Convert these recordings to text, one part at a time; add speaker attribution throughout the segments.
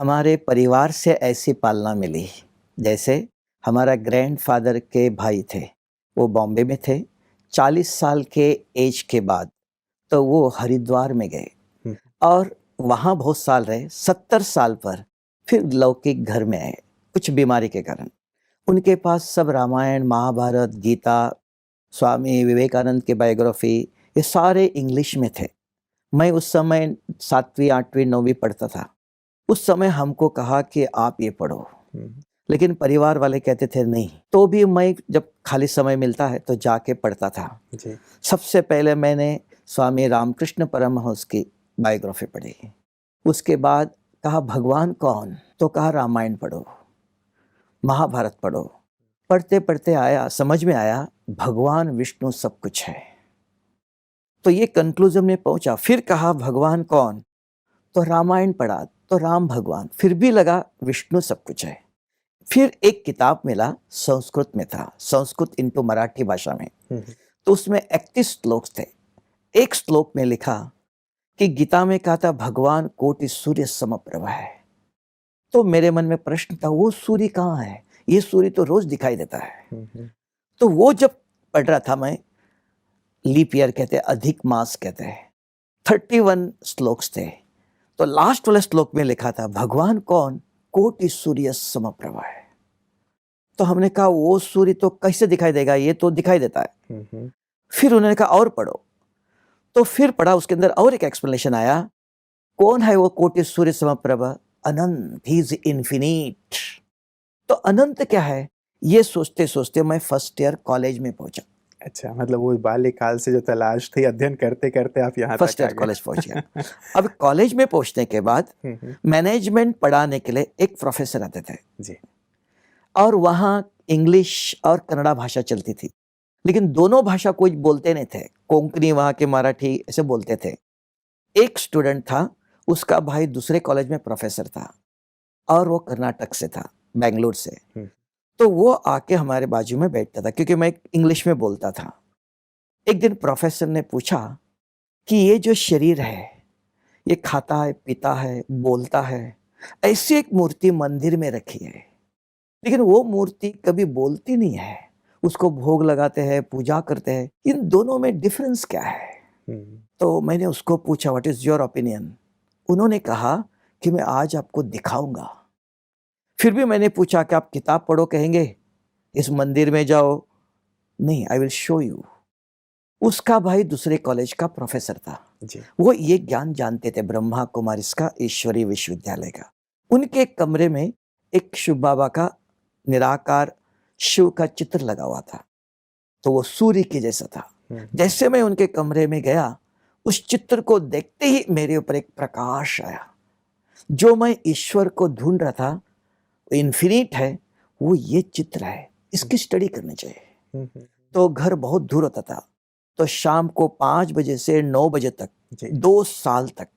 Speaker 1: हमारे परिवार से ऐसी पालना मिली। जैसे हमारा ग्रैंडफ़ादर के भाई थे, वो बॉम्बे में थे। 40 साल के एज के बाद तो वो हरिद्वार में गए
Speaker 2: हुँ।
Speaker 1: और वहाँ बहुत साल रहे। 70 साल पर फिर लौकिक घर में आए, कुछ बीमारी के कारण। उनके पास सब रामायण, महाभारत, गीता, स्वामी विवेकानंद की बायोग्राफ़ी, ये सारे इंग्लिश में थे। मैं उस समय 7वीं, 8वीं, 9वीं पढ़ता था। उस समय हमको कहा कि आप ये पढ़ो,
Speaker 2: हुँ।
Speaker 1: लेकिन परिवार वाले कहते थे नहीं। तो भी मैं जब खाली समय मिलता है तो जाके पढ़ता था।
Speaker 2: जी।
Speaker 1: सबसे पहले मैंने स्वामी रामकृष्ण परमहंस की बायोग्राफी पढ़ी। उसके बाद कहा भगवान कौन? तो कहा रामायण पढ़ो, महाभारत पढ़ो। पढ़ते पढ़ते आया, समझ में आया भगवान विष्णु सब कुछ है। तो ये कंक्लूजन में पहुंचा। फिर कहा भगवान कौन? तो रामायण पढ़ा तो राम भगवान। फिर भी लगा विष्णु सब कुछ है। फिर एक किताब मिला, संस्कृत में था, संस्कृत इनटू मराठी भाषा में।
Speaker 2: हुँ, हुँ।
Speaker 1: तो उसमें 31 श्लोक थे। एक श्लोक में लिखा कि गीता में कहा था भगवान कोटि सूर्य समप्रभ है। तो मेरे मन में प्रश्न था, वो सूर्य कहाँ है? ये सूर्य तो रोज दिखाई देता है।
Speaker 2: हुँ, हुँ।
Speaker 1: तो वो जब पढ़ रहा था मैं, लीप ईयर कहते हैं, अधिक मास कहते हैं, 31 श्लोक्स थे। तो लास्ट वाले श्लोक में लिखा था भगवान कौन? कोटि सूर्य समप्रभ है। तो हमने कहा वो सूर्य तो कैसे दिखाई देगा, ये तो दिखाई देता है।
Speaker 2: हुँ, हुँ।
Speaker 1: फिर उन्होंने कहा और पढ़ो। तो फिर पढ़ा, उसके अंदर और एक एक्सप्लेनेशन आया, कौन है वो कोटि सूर्य समप्रभ? अनंत, ही इज इन्फिनिट। तो अनंत क्या है, ये सोचते सोचते मैं फर्स्ट ईयर कॉलेज में पहुंचा।
Speaker 2: अच्छा, मतलब वो बाल्यकाल से जो तलाश थी, अध्ययन करते-करते आप यहाँ
Speaker 1: फर्स्ट
Speaker 2: तक आ
Speaker 1: ईयर
Speaker 2: गए।
Speaker 1: कॉलेज पहुंच गया। अब कॉलेज में पहुंचने के बाद
Speaker 2: हुँ, हुँ।
Speaker 1: मैनेजमेंट पढ़ाने के लिए एक प्रोफेसर आते थे
Speaker 2: जी।
Speaker 1: और वहाँ इंग्लिश और कन्नड़ा भाषा चलती थी, लेकिन दोनों भाषा कोई बोलते नहीं थे। कोंकणी, वहाँ के मराठी ऐसे बोलते थे। एक स्टूडेंट था, उसका भाई दूसरे कॉलेज में प्रोफेसर था और वो कर्नाटक से था, बेंगलुरु से।
Speaker 2: हुँ।
Speaker 1: तो वो आके हमारे बाजू में बैठता था क्योंकि मैं इंग्लिश में बोलता था। एक दिन प्रोफेसर ने पूछा कि ये जो शरीर है, ये खाता है, पीता है, बोलता है, ऐसी एक मूर्ति मंदिर में रखी है, लेकिन वो मूर्ति कभी बोलती नहीं है। उसको भोग लगाते हैं, पूजा करते हैं, इन दोनों में डिफरेंस क्या है?
Speaker 2: हुँ।
Speaker 1: तो मैंने उसको पूछा व्हाट इज योर ओपिनियन? उन्होंने कहा कि मैं आज आपको दिखाऊंगा। फिर भी मैंने पूछा कि आप किताब पढ़ो कहेंगे, इस मंदिर में जाओ? नहीं, आई विल शो यू। उसका भाई दूसरे कॉलेज का प्रोफेसर था।
Speaker 2: जी।
Speaker 1: वो ये ज्ञान जानते थे, ब्रह्मा कुमारीज का ईश्वरीय विश्वविद्यालय का। उनके कमरे में एक शिव बाबा का निराकार शिव का चित्र लगा हुआ था, तो वो सूर्य के जैसा था।
Speaker 2: हुँ।
Speaker 1: जैसे मैं उनके कमरे में गया, उस चित्र को देखते ही मेरे ऊपर एक प्रकाश आया। जो मैं ईश्वर को ढूंढ रहा था, इन्फिनिट है, वो ये चित्र है, इसकी स्टडी करनी चाहिए।
Speaker 2: हुँ, हुँ।
Speaker 1: तो घर बहुत दूर होता था, तो शाम को 5 बजे से 9 बजे तक,
Speaker 2: जी।
Speaker 1: 2 साल तक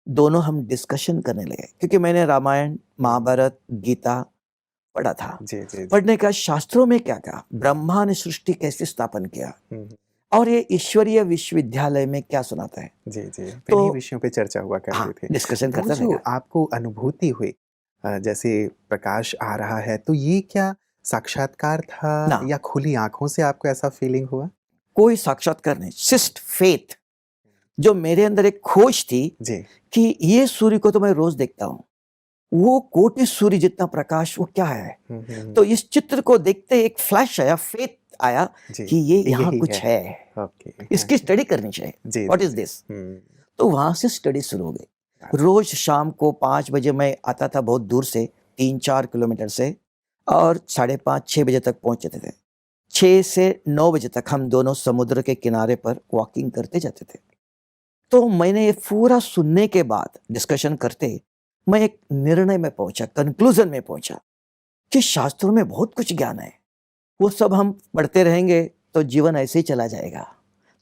Speaker 1: दोनों हम डिस्कशन करने लगे, क्योंकि मैंने रामायण, महाभारत, गीता पढ़ा था।
Speaker 2: जी, जी, जी।
Speaker 1: पढ़ने का शास्त्रों में क्या कहा, ब्रह्मा ने सृष्टि कैसे स्थापन किया,
Speaker 2: हुँ, हुँ।
Speaker 1: और ये ईश्वरीय विश्वविद्यालय में क्या सुनाता है।
Speaker 2: जी, जी। तो इन्हीं
Speaker 1: तो
Speaker 2: विषयों पे चर्चा हुआ करती
Speaker 1: हाँ,
Speaker 2: थी।
Speaker 1: डिस्कशन
Speaker 2: वो
Speaker 1: करता
Speaker 2: जो
Speaker 1: रहेगा।
Speaker 2: आपको अनुभूति हुई, जैसे प्रकाश आ रहा है, तो ये क्या साक्षात्कार था
Speaker 1: ना,
Speaker 2: या खुली आँखों से आपको ऐसा फीलिंग हुआ?
Speaker 1: कोई साक्षात्कार नहीं, सिस्ट फेथ। जो मेरे अंदर एक खोज थी
Speaker 2: जी।
Speaker 1: कि ये सूर्य को तो मैं रोज देखता हूँ, वो कोटि सूर्य जितना प्रकाश वो क्या है।
Speaker 2: हुँ, हुँ, हुँ।
Speaker 1: तो इस चित्र को देखते ही एक फ्लैश आया, फेथ आया
Speaker 2: जी,
Speaker 1: कि ये यहाँ
Speaker 2: यही
Speaker 1: कुछ
Speaker 2: है।
Speaker 1: है,
Speaker 2: ओके। हाँ,
Speaker 1: इसकी स्टडी करनी चाहिए।
Speaker 2: जी,
Speaker 1: व्हाट
Speaker 2: जी,
Speaker 1: इज
Speaker 2: जी।
Speaker 1: दिस?
Speaker 2: हुँ।
Speaker 1: तो वहां से स्टडी शुरू हो गई।
Speaker 2: अच्छा।
Speaker 1: रोज शाम को 5 बजे मैं आता था, बहुत दूर से, 3-4 किलोमीटर से, और 5:30-6 बजे तक पहुंच जाते थे। 6 से 9 बजे तक हम दोनों समुद्र के किनारे पर वॉकिंग करते जाते थे। तो मैंने ये पूरा सुनने के बाद, डिस्कशन करते, मैं एक निर्णय में पहुंचा, कंक्लूजन में पहुंचा कि शास्त्रों में बहुत कुछ ज्ञान है, वो सब हम पढ़ते रहेंगे तो जीवन ऐसे ही चला जाएगा।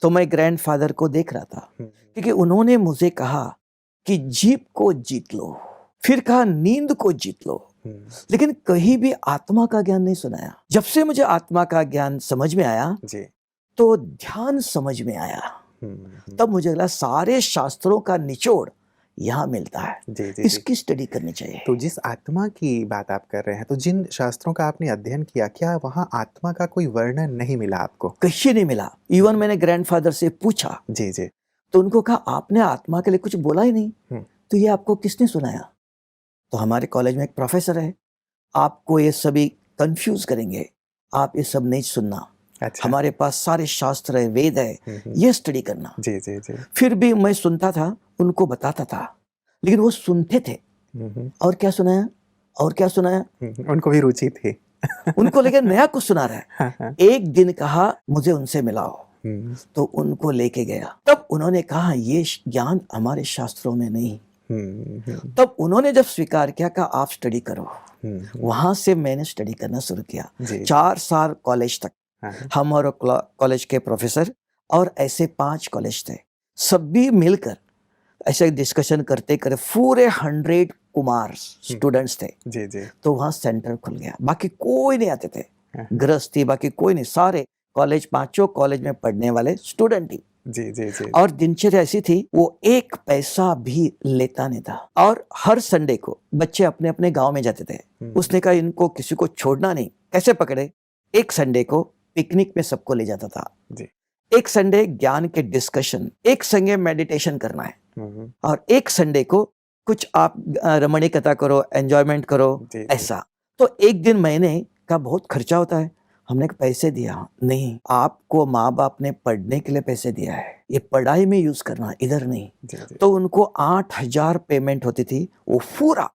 Speaker 1: तो मैं ग्रैंडफादर को देख रहा था,
Speaker 2: हुँ,
Speaker 1: क्योंकि उन्होंने मुझे कहा कि जीभ को जीत लो, फिर कहा नींद को जीत लो,
Speaker 2: हुँ।
Speaker 1: लेकिन कहीं भी आत्मा का ज्ञान नहीं सुनाया। जब से मुझे आत्मा का ज्ञान समझ में आया,
Speaker 2: जी।
Speaker 1: तो ध्यान समझ में आया।
Speaker 2: हुँ, हुँ।
Speaker 1: तब मुझे लगा सारे शास्त्रों का निचोड़ यहाँ मिलता है,
Speaker 2: जी, जी, जी।
Speaker 1: इसकी स्टडी करनी चाहिए।
Speaker 2: तो जिस आत्मा की बात आप कर रहे हैं, तो जिन शास्त्रों का आपने अध्ययन किया, क्या वहाँ आत्मा का कोई वर्णन नहीं मिला आपको?
Speaker 1: कहीं नहीं मिला। इवन मैंने ग्रैंडफादर से पूछा
Speaker 2: जी, जी।
Speaker 1: तो उनको कहा आपने आत्मा के लिए कुछ बोला ही नहीं,
Speaker 2: हुँ।
Speaker 1: तो ये आपको किसने सुनाया? तो हमारे कॉलेज में एक प्रोफेसर है, आपको ये सभी कंफ्यूज करेंगे, आप ये सब नहीं सुनना,
Speaker 2: अच्छा।
Speaker 1: हमारे पास सारे शास्त्र है, वेद है,
Speaker 2: हुँ।
Speaker 1: ये स्टडी करना।
Speaker 2: जी, जी, जी।
Speaker 1: फिर भी मैं सुनता था, उनको बताता था, लेकिन वो सुनते थे।
Speaker 2: हुँ।
Speaker 1: और क्या सुनाया, और क्या सुनाया,
Speaker 2: उनको भी रुचि थी।
Speaker 1: उनको लेकिन नया कुछ सुना रहा है।
Speaker 2: हाँ, हाँ।
Speaker 1: एक दिन कहा मुझे उनसे मिलाओ,
Speaker 2: हुँ।
Speaker 1: तो उनको लेके गया। तब उन्होंने कहा ये ज्ञान हमारे शास्त्रों में नहीं।
Speaker 2: हुँ।
Speaker 1: तब उन्होंने जब स्वीकार किया, कहा आप स्टडी करो।
Speaker 2: हुँ।
Speaker 1: वहां से मैंने स्टडी करना शुरू किया।
Speaker 2: जी।
Speaker 1: 4 साल कॉलेज तक
Speaker 2: हाँ, हाँ।
Speaker 1: हम और कॉलेज के प्रोफेसर और ऐसे 5 कॉलेज थे, सभी मिलकर ऐसे डिस्कशन करते करते पूरे 100 कुमार स्टूडेंट्स थे।
Speaker 2: जी, जी।
Speaker 1: तो वहाँ सेंटर खुल गया, बाकी कोई नहीं आते थे,
Speaker 2: हाँ।
Speaker 1: गृहस्थी बाकी कोई नहीं, सारे कॉलेज, 5 कॉलेज में पढ़ने वाले स्टूडेंट ही।
Speaker 2: जी, जी, जी।
Speaker 1: और दिनचर्या ऐसी थी, वो 1 पैसा भी लेता नहीं था। और हर संडे को बच्चे अपने अपने गांव में जाते थे। उसने कहा इनको किसी को छोड़ना नहीं। कैसे पकड़े? एक संडे को पिकनिक में सबको ले जाता था,
Speaker 2: जी।
Speaker 1: एक संडे ज्ञान के डिस्कशन, एक संडे मेडिटेशन करना है,
Speaker 2: हुँ।
Speaker 1: और एक संडे को कुछ आप रमणी कथा करो, एंजॉयमेंट करो,
Speaker 2: जी, जी।
Speaker 1: ऐसा। तो एक दिन मैंने कहा बहुत खर्चा होता है, हमने पैसे दिया नहीं, आपको माँ बाप ने पढ़ने के लिए पैसे दिया है, ये पढ़ाई में यूज करना, इधर नहीं।
Speaker 2: जी, जी।
Speaker 1: तो उनको 8,000 पेमेंट होती थी, वो पूरा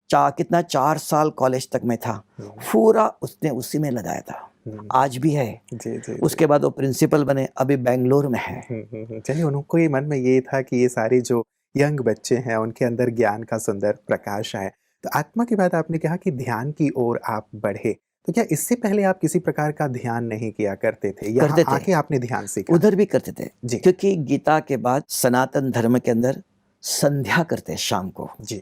Speaker 1: कितना 4 साल कॉलेज तक में था, पूरा उसने उसी में लगाया था। आज भी है।
Speaker 2: जी, जी, जी।
Speaker 1: उसके बाद वो प्रिंसिपल बने, अभी बेंगलोर में है।
Speaker 2: चलिए, उनको ये मन में ये था कि ये सारे जो यंग बच्चे हैं, उनके अंदर ज्ञान का सुंदर प्रकाश आए। तो आत्मा की बात आपने कहा कि ध्यान की ओर आप बढ़े, तो क्या इससे पहले आप किसी प्रकार का ध्यान नहीं किया करते थे? यहाँ
Speaker 1: करते थे।
Speaker 2: आके आपने ध्यान सीखा?
Speaker 1: उधर भी करते थे,
Speaker 2: जी।
Speaker 1: क्योंकि गीता के बाद सनातन धर्म के अंदर संध्या करते हैं शाम को,
Speaker 2: जी।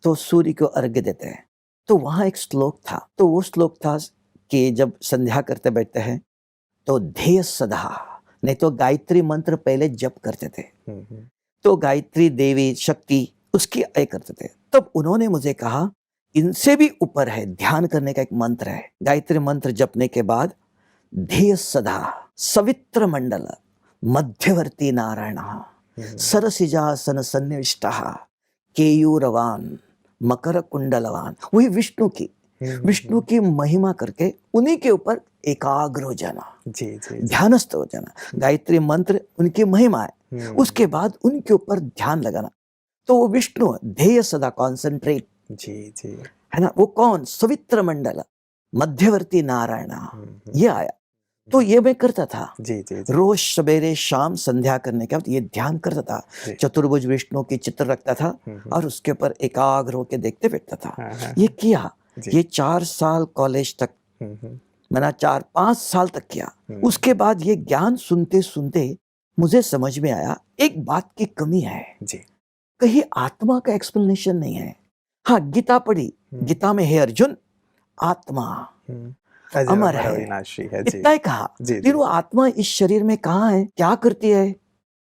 Speaker 1: तो सूर्य को अर्घ्य देते हैं। तो वहां एक श्लोक था, तो वो श्लोक था कि जब संध्या करते बैठते हैं तो ध्येय सदा, नहीं तो गायत्री मंत्र पहले जप करते थे, तो गायत्री देवी शक्ति उसकी आय करते थे। तब उन्होंने मुझे कहा इनसे भी ऊपर है, ध्यान करने का एक मंत्र है। गायत्री मंत्र जपने के बाद ध्येय सदा सवित्र मंडल मध्यवर्ती नारायण सरसिजासन सन्निविष्टः केयूरवान मकर कुंडलवान, वही विष्णु की महिमा करके उन्हीं के ऊपर एकाग्र हो जाना,
Speaker 2: जी, जी,
Speaker 1: ध्यानस्थ हो जाना। गायत्री मंत्र उनकी महिमा है, उसके बाद उनके ऊपर ध्यान लगाना। तो वो विष्णु ध्येय सदा, कॉन्सेंट्रेट,
Speaker 2: जी, जी,
Speaker 1: है ना। वो कौन? सवित्र मंडल मध्यवर्ती नारायण, ये आया। तो ये मैं करता था।
Speaker 2: जी, जी, जी।
Speaker 1: रोज सवेरे शाम संध्या करने के बाद ये ध्यान करता था। चतुर्भुज विष्णु की चित्र रखता था और उसके ऊपर एकाग्र होकर देखते बैठता था। ये किया, ये 4 साल कॉलेज तक, मैंने 4-5 साल तक किया। उसके बाद ये ज्ञान सुनते सुनते मुझे समझ में आया एक बात की कमी है
Speaker 2: जी।
Speaker 1: कहीं आत्मा का एक्सप्लेनेशन नहीं है। हाँ, गीता पढ़ी, गीता में है अर्जुन आत्मा अमर है, इतना ही कहा। लेकिन वो आत्मा इस शरीर में कहाँ है, क्या करती है,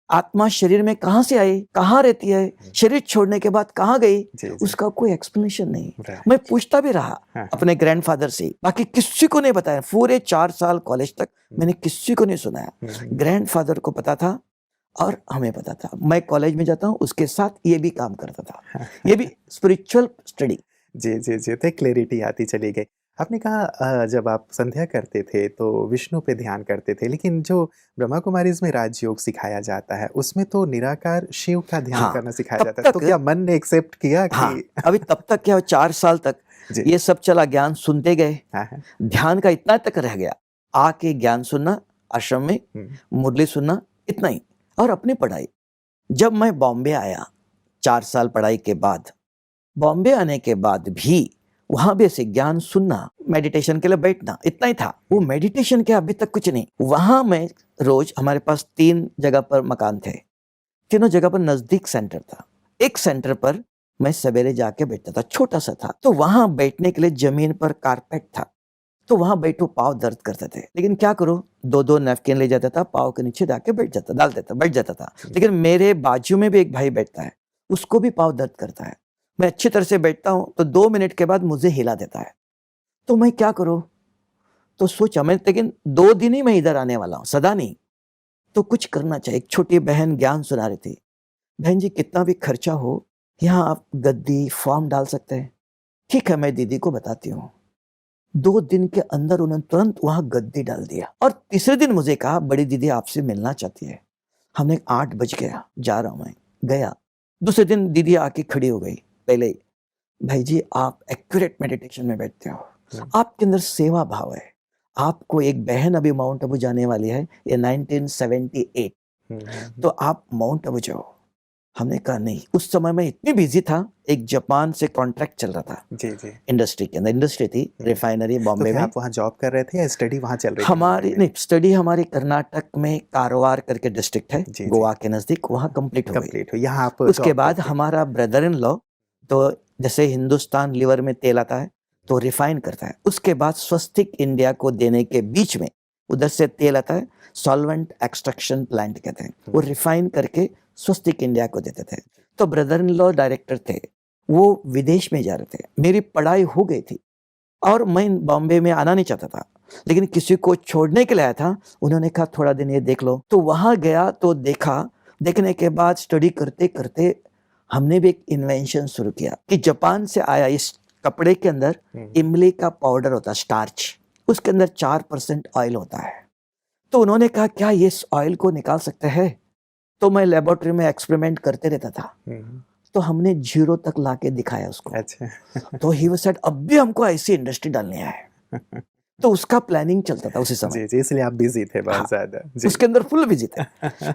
Speaker 1: आत्मा शरीर में कहाँ से आई, कहाँ रहती है, शरीर छोड़ने के बाद कहाँ गई, उसका कोई एक्सप्लेनेशन नहीं। मैं पूछता भी रहा अपने ग्रैंडफादर से, बाकी किसी को नहीं बताया। पूरे 4 साल कॉलेज तक मैंने किसी को नहीं सुनाया। ग्रैंडफादर को पता था और हमें पता था। मैं कॉलेज में जाता हूँ, उसके साथ ये भी काम करता था, ये भी स्पिरिचुअल स्टडी।
Speaker 2: जी, जी, जी, तो क्लैरिटी आती चली गई। आपने कहा जब आप संध्या करते थे तो विष्णु पे ध्यान करते थे, लेकिन जो ब्रह्मा कुमारीज़ में राजयोग सिखाया जाता है, उसमें तो निराकार शिव का ध्यान करना सिखाया जाता है। तो क्या मन ने एक्सेप्ट किया कि
Speaker 1: हाँ, अभी तब तक क्या 4 साल तक ये सब चला, ज्ञान सुनते गए, ध्यान का इतना तक रह गया। आके ज्ञान सुनना, आश्रम में मुरली सुनना, इतना ही, और अपनी पढ़ाई। जब मैं बॉम्बे आया 4 साल पढ़ाई के बाद, बॉम्बे आने के बाद भी वहां भी ऐसे ज्ञान सुनना, मेडिटेशन के लिए बैठना, इतना ही था। वो मेडिटेशन के अभी तक कुछ नहीं। वहां मैं रोज, हमारे पास 3 जगह पर मकान थे, तीनों जगह पर नजदीक सेंटर था। एक सेंटर पर मैं सवेरे जाके बैठता था, छोटा सा था, तो वहां बैठने के लिए जमीन पर कारपेट था, तो वहां बैठो, पाव दर्द करते थे, लेकिन क्या करो, 2-2 नैपकिन ले जाता था, पाव के नीचे जाके बैठ जाता, डाल देता, बैठ जाता था। लेकिन मेरे बाजू में भी एक भाई बैठता है, उसको भी पाँव दर्द करता है। मैं अच्छी तरह से बैठता हूँ तो 2 मिनट के बाद मुझे हिला देता है। तो मैं क्या करूँ? तो सोचा मैं, लेकिन 2 दिन ही मैं इधर आने वाला हूँ, सदा नहीं। तो कुछ करना चाहिए। एक छोटी बहन ज्ञान सुना रही थी, बहन जी कितना भी खर्चा हो, यहाँ आप गद्दी, फॉर्म डाल सकते हैं। ठीक है, मैं दीदी को बताती हूँ। 2 दिन के अंदर उन्होंने तुरंत वहाँ गद्दी डाल दिया और तीसरे दिन मुझे कहा, बड़ी दीदी आपसे मिलना चाहती है। हमने 8 बज गया, जा रहा हूँ मैं, गया। दूसरे दिन दीदी आके खड़ी हो गई पहले ही, भाई जी आप एक्यूरेट मेडिटेशन में बैठते हो, आपके अंदर सेवा भाव है। आपको एक बहन अभी माउंट आबू जाने वाली है, ये 1978, तो आप माउंट आबू जाओ। हमने कहा नहीं। उस समय मैं इतनी बिजी था, एक जापान से कॉन्ट्रैक्ट चल रहा था
Speaker 2: जी, जी।
Speaker 1: इंडस्ट्री के अंदर। इंडस्ट्री थी रिफाइनरी
Speaker 2: तो
Speaker 1: बॉम्बे
Speaker 2: क्या
Speaker 1: में।
Speaker 2: आप वहाँ जॉब कर रहे थे या स्टडी वहाँ चल रही थी
Speaker 1: हमारी
Speaker 2: मुंबई में?
Speaker 1: नहीं, स्टडी हमारी कर्नाटक में कारवार करके डिस्ट्रिक्ट है,
Speaker 2: जी, जी।
Speaker 1: गोवा के नज़दीक, वहाँ कंप्लीट हो गई।
Speaker 2: कंप्लीट हो, यहाँ आप
Speaker 1: उसके
Speaker 2: जॉब
Speaker 1: बाद
Speaker 2: करते थे।
Speaker 1: हमारा ब्रदर इन लॉ, तो जैसे हिंदुस्तान लीवर में तेल आता है तो रिफाइन करता है। उसके बाद स्वस्तिक इंडिया को देने के बीच में उधर से तेल आता है, सॉल्वेंट एक्सट्रैक्शन प्लांट कहते हैं, वो रिफाइन करके स्वस्तिक इंडिया को देते थे। तो ब्रदर इन लॉ डायरेक्टर थे, वो विदेश में जा रहे थे। मेरी पढ़ाई हो गई थी और मैं बॉम्बे में आना नहीं चाहता था, लेकिन किसी को छोड़ने के लिए आया था। उन्होंने कहा थोड़ा दिन ये देख लो, तो वहाँ गया तो देखा। देखने के बाद स्टडी करते करते हमने भी एक इन्वेंशन शुरू किया कि जापान से आया इस कपड़े के अंदर इमली का पाउडर होता है, स्टार्च, उसके अंदर 4% ऑयल होता है। तो उन्होंने कहा क्या ये इस ऑयल को निकाल सकते हैं? तो मैं लेबोरेटरी में एक्सपेरिमेंट करते रहता था, तो हमने 0 तक लाके दिखाया उसको।
Speaker 2: अच्छा।
Speaker 1: तो ही वाज सेड अब भी हमको ऐसी इंडस्ट्री डालनी है। तो उसका प्लानिंग चलता था उसी समय।
Speaker 2: जी, जी, इसलिए आप बिज़ी थे
Speaker 1: हाँ,
Speaker 2: बहुत ज़्यादा। जी।
Speaker 1: उसके अंदर फुल बिजी थे,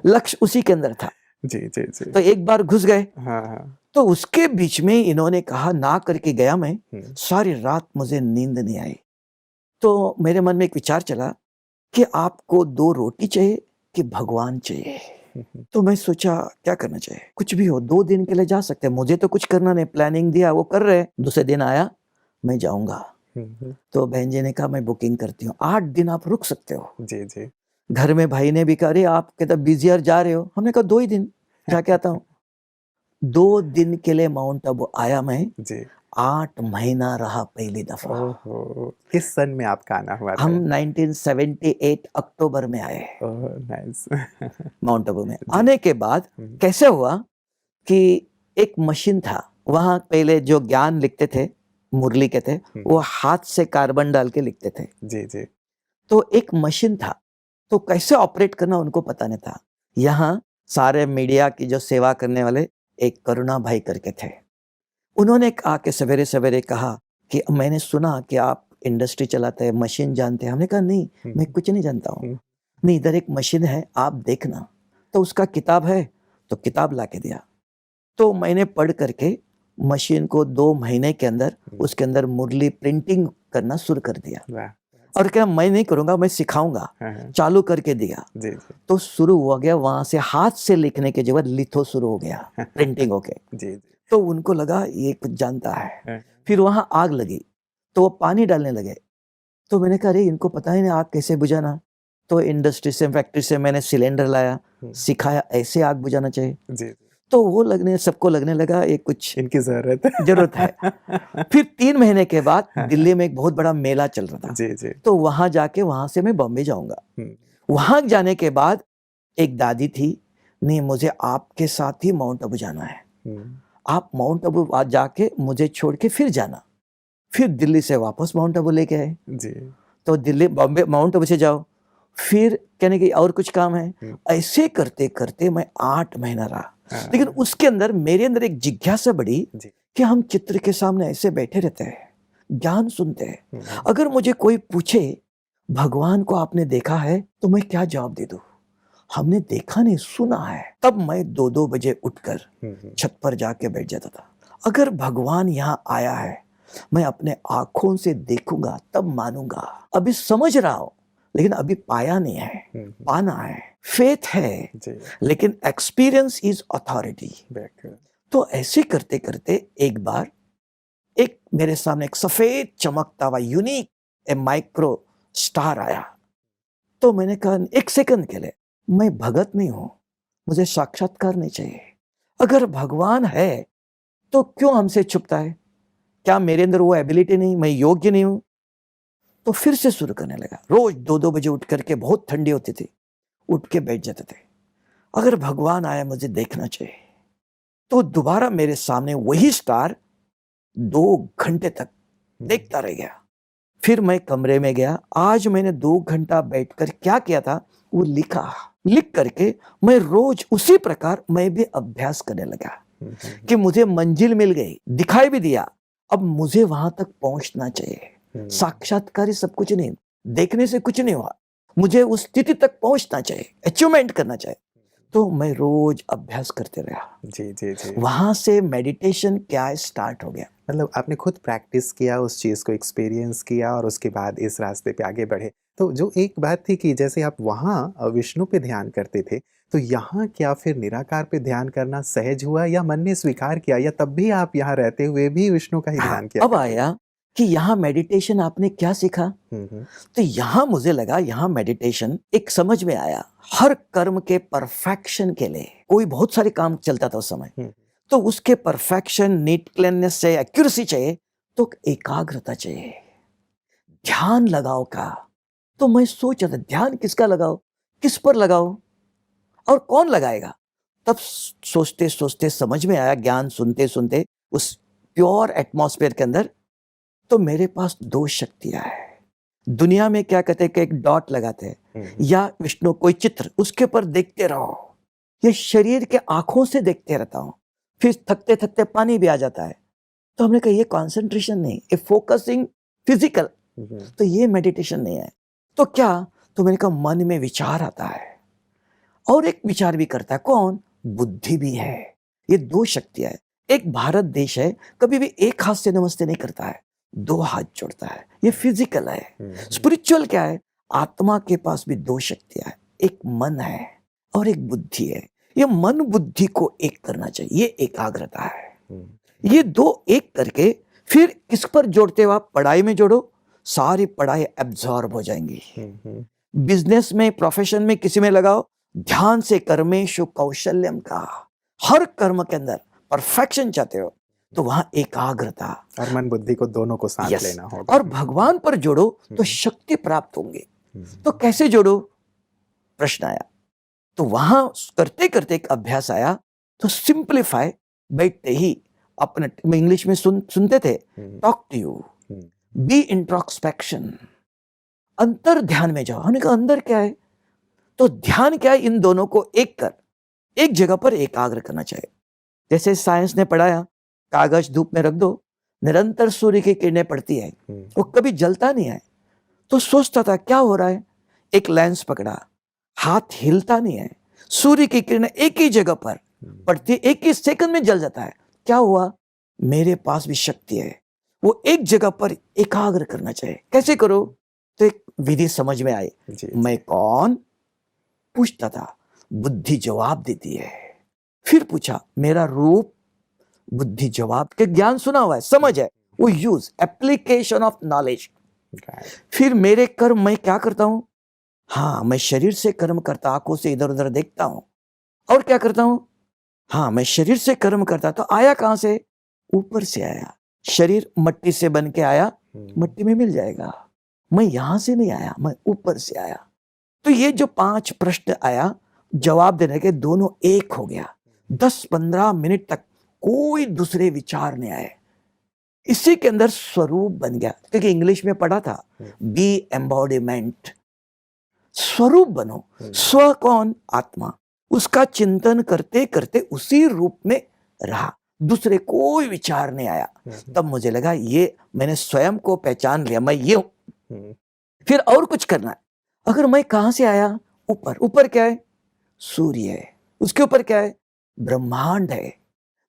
Speaker 1: लक्ष्य उसी के अंदर था।
Speaker 2: जी, जी, जी।
Speaker 1: तो एक बार घुस गए,
Speaker 2: हाँ, हाँ।
Speaker 1: तो उसके बीच में इन्होंने कहा ना करके गया मैं,
Speaker 2: हुँ।
Speaker 1: सारी रात मुझे नींद नहीं आई। तो मेरे मन में एक विचार चला कि आपको 2 रोटी चाहिए कि भगवान चाहिए? तो मैं सोचा क्या करना चाहिए? कुछ भी हो, 2 दिन के लिए जा सकते हैं, मुझे तो कुछ करना नहीं, प्लानिंग दिया वो कर रहे हैं। दूसरे दिन आया, मैं जाऊँगा। तो बहन जी ने कहा मैं बुकिंग करती हूँ, 8 दिन आप रुक सकते हो।
Speaker 2: जी, जी।
Speaker 1: घर में भाई ने भी कहा अरे आप कहता बिजी यार जा रहे हो? हमने कहा 2 ही दिन जाके आता हूँ। 2 दिन के लिए माउंट आबू आया मैं,
Speaker 2: जी।
Speaker 1: 8 महीना रहा पहली दफा।
Speaker 2: ओहो! किस सन में आपका आना हुआ
Speaker 1: हम
Speaker 2: था?
Speaker 1: 1978 अक्टूबर में आए
Speaker 2: ओह! नाइस।
Speaker 1: माउंट आबू में।
Speaker 2: जी।
Speaker 1: आने के बाद
Speaker 2: हुँ।
Speaker 1: कैसे हुआ कि एक मशीन था, वहाँ पहले जो ज्ञान लिखते थे, मुरली कहते, वो हाथ से कार्बन डाल के लिखते थे।
Speaker 2: जी, जी।
Speaker 1: तो एक मशीन था, तो कैसे ऑपरेट करना उनको पता नहीं था। यहाँ सारे मीडिया की जो सेवा करने वाले एक करुणा भाई करके थे, उन्होंने आके सवेरे सवेरे कहा कि मैंने सुना कि आप इंडस्ट्री चलाते हैं, मशीन जानते हैं। हमने कहा नहीं, मैं कुछ नहीं जानता हूँ। नहीं, इधर एक मशीन है, आप देखना। तो उसका किताब है, तो किताब ला के दिया। तो मैंने पढ़ करके मशीन को 2 महीने के अंदर उसके अंदर मुरली प्रिंटिंग करना शुरू कर दिया।
Speaker 2: वाह!
Speaker 1: और क्या, मैं नहीं करूँगा, मैं सिखाऊँगा।
Speaker 2: हाँ, हाँ।
Speaker 1: चालू करके दिया।
Speaker 2: जी, जी।
Speaker 1: तो शुरू हुआ गया, वहाँ से हाथ से लिखने के जगह लिथो शुरू हो गया, प्रिंटिंग होके।
Speaker 2: जी, जी।
Speaker 1: तो उनको लगा ये कुछ जानता है।
Speaker 2: हाँ।
Speaker 1: फिर वहाँ आग लगी, तो वो पानी डालने लगे। तो मैंने कहा अरे इनको पता ही नहीं आग कैसे बुझाना। तो इंडस्ट्री से, फैक्ट्री से मैंने सिलेंडर लाया, सिखाया ऐसे आग बुझाना चाहिए।
Speaker 2: जी।
Speaker 1: तो वो सबको लगने लगा ये कुछ
Speaker 2: इनकी
Speaker 1: ज़रूरत है। फिर 3 महीने के बाद दिल्ली में एक बहुत बड़ा मेला चल रहा था।
Speaker 2: जी, जी।
Speaker 1: तो वहाँ जाके वहाँ से मैं बॉम्बे जाऊँगा।
Speaker 2: हुँ।
Speaker 1: वहाँ जाने के बाद एक दादी थी, नहीं मुझे आपके साथ ही माउंट आबू जाना है।
Speaker 2: हुँ।
Speaker 1: आप माउंट आबू जाके मुझे छोड़ के फिर जाना। फिर दिल्ली से वापस माउंट आबू लेके आए।
Speaker 2: जी।
Speaker 1: तो दिल्ली बॉम्बे माउंट आबू से जाओ, फिर कहने की और कुछ काम है। ऐसे करते करते मैं 8 महीना रहा। लेकिन उसके अंदर मेरे अंदर एक जिज्ञासा बढ़ी कि हम चित्र के सामने ऐसे बैठे रहते हैं, ज्ञान सुनते हैं। अगर मुझे कोई पूछे भगवान को आपने देखा है, तो मैं क्या जवाब दे दूं? हमने देखा नहीं, सुना है। तब मैं 2-2 बजे उठकर छत पर जाके बैठ जाता था। अगर भगवान यहाँ आया है, मैं अपने आंखों से देखूंगा तब मानूंगा। अभी समझ रहा हूं, लेकिन अभी पाया नहीं है, पाना है। फेथ है, लेकिन एक्सपीरियंस इज अथॉरिटी। तो ऐसे करते करते एक बार एक मेरे सामने एक सफेद चमकता हुआ यूनिक माइक्रो स्टार आया। तो मैंने कहा 1 सेकंड के लिए, मैं भगत नहीं हूं, मुझे साक्षात्कार नहीं चाहिए। अगर भगवान है तो क्यों हमसे छुपता है? क्या मेरे अंदर वो एबिलिटी नहीं, मैं योग्य नहीं हूं? तो फिर से शुरू करने लगा। रोज 2-2 बजे उठ करके, बहुत ठंडी होती थी, उठ के बैठ जाते थे। अगर भगवान आया, मुझे देखना चाहिए। तो दोबारा मेरे सामने वही स्टार 2 घंटे तक देखता रह गया। फिर मैं कमरे में गया। आज मैंने 2 घंटा बैठकर क्या किया था वो लिखा। लिख करके मैं रोज उसी प्रकार मैं भी अभ्यास करने लगा कि मुझे मंजिल मिल गई, दिखाई भी दिया। अब मुझे वहां तक पहुंचना चाहिए। साक्षात्कार सब कुछ नहीं, देखने से कुछ नहीं हुआ, मुझे उस स्थिति तक पहुंचना चाहिए, अचीवमेंट करना चाहिए। तो मैं रोज अभ्यास करते रहा।
Speaker 2: जी, जी, जी।
Speaker 1: वहां से मेडिटेशन क्या स्टार्ट हो गया।
Speaker 2: मतलब आपने खुद प्रैक्टिस किया, उस चीज़ को एक्सपीरियंस किया और उसके बाद इस रास्ते पे आगे बढ़े। तो जो एक बात थी कि जैसे आप वहाँ विष्णु पे ध्यान करते थे, तो यहाँ क्या फिर निराकार पे ध्यान करना सहज हुआ या मन ने स्वीकार किया या तब भी आप यहाँ रहते हुए भी विष्णु का ही ध्यान किया
Speaker 1: अब
Speaker 2: करते थे?
Speaker 1: आया कि यहाँ मेडिटेशन आपने क्या सीखा।
Speaker 2: हुँ।
Speaker 1: तो यहाँ मुझे लगा, यहाँ मेडिटेशन एक समझ में आया, हर कर्म के परफेक्शन के लिए कोई बहुत सारे काम चलता था उस समय,
Speaker 2: हुँ।
Speaker 1: तो उसके परफेक्शन, नीट क्लीननेस से एक्यूरेसी चाहिए, तो एकाग्रता चाहिए, ध्यान लगाओ का। तो मैं सोच रहा था ध्यान किसका लगाओ, किस पर लगाओ और कौन लगाएगा। तब सोचते सोचते समझ में आया, ज्ञान सुनते सुनते उस प्योर एटमॉस्फेयर के अंदर, तो मेरे पास 2 शक्तियां हैं। दुनिया में क्या कहते हैं कि एक डॉट लगाते हैं या विष्णु कोई चित्र, उसके ऊपर देखते रहो। ये शरीर के आंखों से देखते रहता हूं, फिर थकते थकते पानी भी आ जाता है। तो हमने कहा ये कॉन्सेंट्रेशन नहीं, ये फोकसिंग फिजिकल, तो ये मेडिटेशन नहीं है। तो क्या, तो मैंने कहा मन में विचार आता है और एक विचार भी करता है, कौन, बुद्धि भी है। ये 2 शक्तियां है। एक भारत देश है, कभी भी एक हाथ से नमस्ते नहीं करता है, 2 हाथ जोड़ता है, ये फिजिकल है। स्पिरिचुअल क्या है, आत्मा के पास भी 2 शक्तियां है, एक मन है और एक बुद्धि है। ये मन बुद्धि को एक करना चाहिए, ये एकाग्रता है। ये 2 एक करके फिर किस पर जोड़ते हो आप, पढ़ाई में जोड़ो, सारी पढ़ाई एब्जॉर्ब हो जाएंगी। बिजनेस में, प्रोफेशन में, किसी में लगाओ, ध्यान से कर्मेषु कौशल्यम का, हर कर्म के अंदर परफेक्शन चाहते हो तो वहां एकाग्रता
Speaker 2: और मन बुद्धि को दोनों को साथ
Speaker 1: यस,
Speaker 2: लेना होगा।
Speaker 1: और भगवान पर जोड़ो तो शक्ति प्राप्त होंगे। तो कैसे जोड़ो, प्रश्न आया। तो वहां करते करते एक अभ्यास आया, तो सिंप्लीफाई, बैठते ही अपने, इंग्लिश में सुनते थे, talk to you, be introspection, अंतर ध्यान में जाओ। हमने कहा अंदर क्या है, तो ध्यान क्या है, इन दोनों को एक कर, एक जगह पर एकाग्र करना चाहिए। जैसे साइंस ने पढ़ाया, कागज धूप में रख दो, निरंतर सूर्य की किरणें पड़ती है, वो कभी जलता नहीं है। तो सोचता था क्या हो रहा है, एक लेंस पकड़ा, हाथ हिलता नहीं है, सूर्य की किरणें एक ही जगह पर पड़ती है, एक ही सेकंड में जल जाता है। क्या हुआ, मेरे पास भी शक्ति है, वो एक जगह पर एकाग्र करना चाहिए। कैसे करो, तो एक विधि समझ में आई। मैं कौन, पूछता था, बुद्धि जवाब देती है। फिर पूछा, मेरा रूप, बुद्धि जवाब के, ज्ञान सुना हुआ है, समझ है, वो यूज, एप्लीकेशन ऑफ नॉलेज। फिर मेरे कर्म, मैं क्या करता हूं, हाँ मैं शरीर से कर्म करता, आंखों से इधर उधर देखता हूं, और क्या करता हूं, हाँ मैं शरीर से कर्म करता। तो आया कहां से, ऊपर से आया, शरीर मट्टी से बन के आया, मट्टी में मिल जाएगा, मैं यहां से नहीं आया, मैं ऊपर से आया। तो ये जो 5 प्रश्न आया, जवाब देने के दोनों एक हो गया। 10-15 मिनट तक कोई दूसरे विचार नहीं आए, इसी के अंदर स्वरूप बन गया। क्योंकि इंग्लिश में पढ़ा था, बी एम्बॉडीमेंट, स्वरूप बनो। स्व कौन, आत्मा, उसका चिंतन करते करते उसी रूप में रहा, दूसरे कोई विचार नहीं आया। तब मुझे लगा ये मैंने स्वयं को पहचान लिया, मैं ये हूं। फिर और कुछ करना है। अगर मैं कहां से आया, ऊपर, ऊपर क्या है, सूर्य है, उसके ऊपर क्या है, ब्रह्मांड है।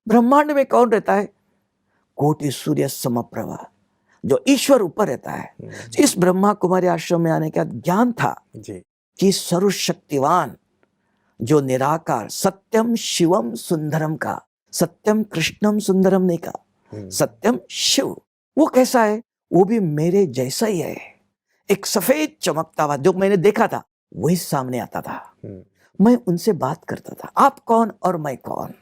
Speaker 1: ब्रह्मांड में कौन रहता है, कोटि सूर्य समप्रभा, जो ईश्वर ऊपर रहता है। इस ब्रह्मा कुमारी आश्रम में आने का ज्ञान था कि सर्वशक्तिवान, जो निराकार, सत्यम शिवम सुंदरम का, सत्यम कृष्णम सुंदरम नहीं का, सत्यम शिव, वो कैसा है, वो भी मेरे जैसा ही है। एक सफेद चमकता हुआ, जो मैंने देखा था वही सामने आता था। मैं उनसे बात करता था, आप कौन और मैं कौन।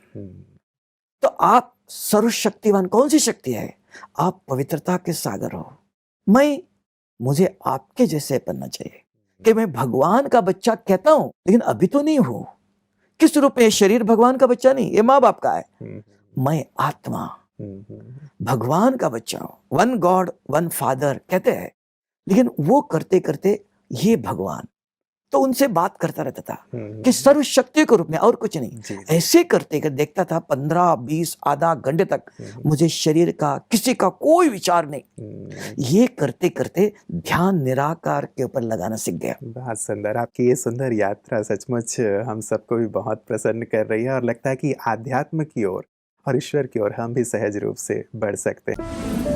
Speaker 1: तो आप सर्वशक्तिवान कौन सी शक्ति है? आप पवित्रता के सागर हो। मुझे आपके जैसे बनना चाहिए कि मैं भगवान का बच्चा कहता हूं, लेकिन अभी तो नहीं हूं। किस रूप में? ये शरीर भगवान का बच्चा नहीं, ये माँ बाप का है। मैं आत्मा भगवान का बच्चा हूं। वन गॉड वन फादर कहते हैं, लेकिन वो करते करते ये भगवान, तो उनसे बात करता रहता था कि सर्वशक्ति के रूप में, और कुछ नहीं।
Speaker 2: जी, जी।
Speaker 1: ऐसे करते कर देखता था 15-20 आधा घंटे तक मुझे शरीर का किसी का कोई विचार नहीं। ये करते करते ध्यान निराकार के ऊपर लगाना सीख गया।
Speaker 2: बहुत सुंदर। आपकी ये सुंदर यात्रा सचमुच हम सबको भी बहुत प्रसन्न कर रही है और लगता है कि आध्यात्म की ओर और ईश्वर की ओर हम भी सहज रूप से बढ़ सकते हैं।